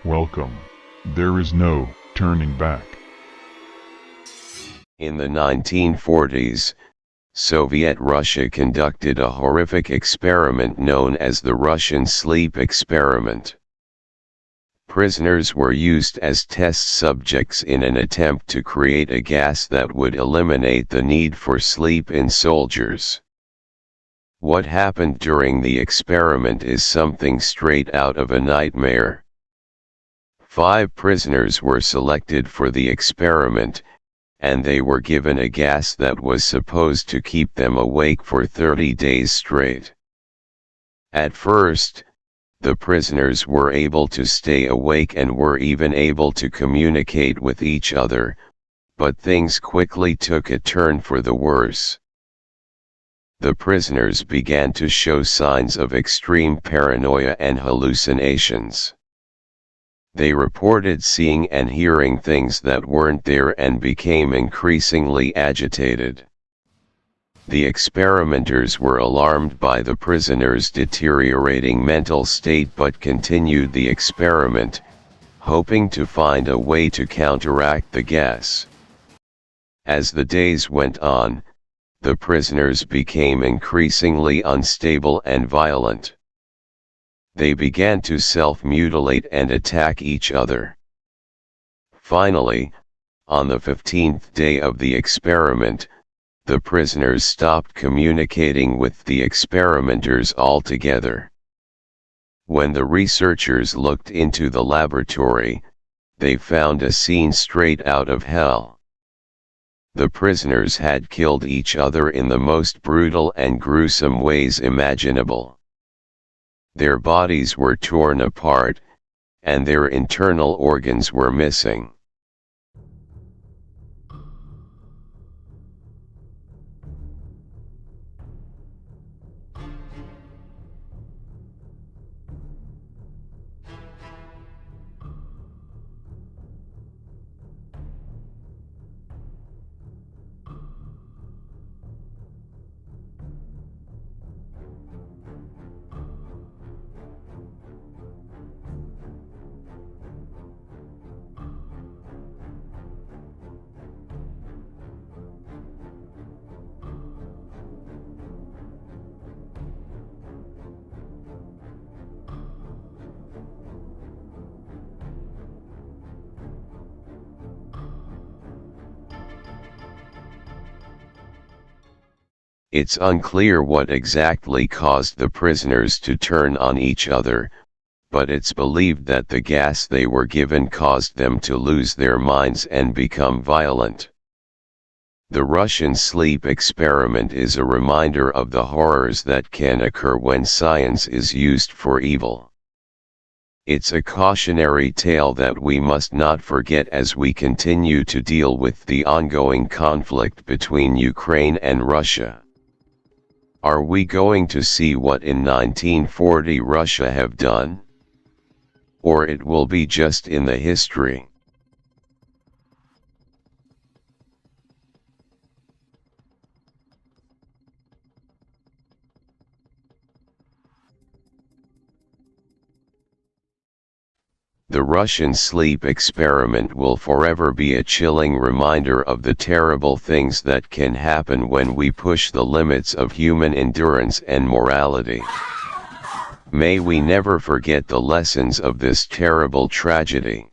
Welcome. There is no turning back. In the 1940s, Soviet Russia conducted a horrific experiment known as the Russian sleep experiment. Prisoners were used as test subjects in an attempt to create a gas that would eliminate the need for sleep in soldiers. What happened during the experiment is something straight out of a nightmare. 5 prisoners were selected for the experiment, and they were given a gas that was supposed to keep them awake for 30 days straight. At first, the prisoners were able to stay awake and were even able to communicate with each other, but things quickly took a turn for the worse. The prisoners began to show signs of extreme paranoia and hallucinations. They reported seeing and hearing things that weren't there and became increasingly agitated. The experimenters were alarmed by the prisoners' deteriorating mental state but continued the experiment, hoping to find a way to counteract the gas. As the days went on, the prisoners became increasingly unstable and violent. They began to self-mutilate and attack each other. Finally, on the 15th day of the experiment, the prisoners stopped communicating with the experimenters altogether. When the researchers looked into the laboratory, they found a scene straight out of hell. The prisoners had killed each other in the most brutal and gruesome ways imaginable. Their bodies were torn apart, and their internal organs were missing. It's unclear what exactly caused the prisoners to turn on each other, but it's believed that the gas they were given caused them to lose their minds and become violent. The Russian sleep experiment is a reminder of the horrors that can occur when science is used for evil. It's a cautionary tale that we must not forget as we continue to deal with the ongoing conflict between Ukraine and Russia. Are we going to see what in 1940 Russia have done? Or it will be just in the history? The Russian sleep experiment will forever be a chilling reminder of the terrible things that can happen when we push the limits of human endurance and morality. May we never forget the lessons of this terrible tragedy.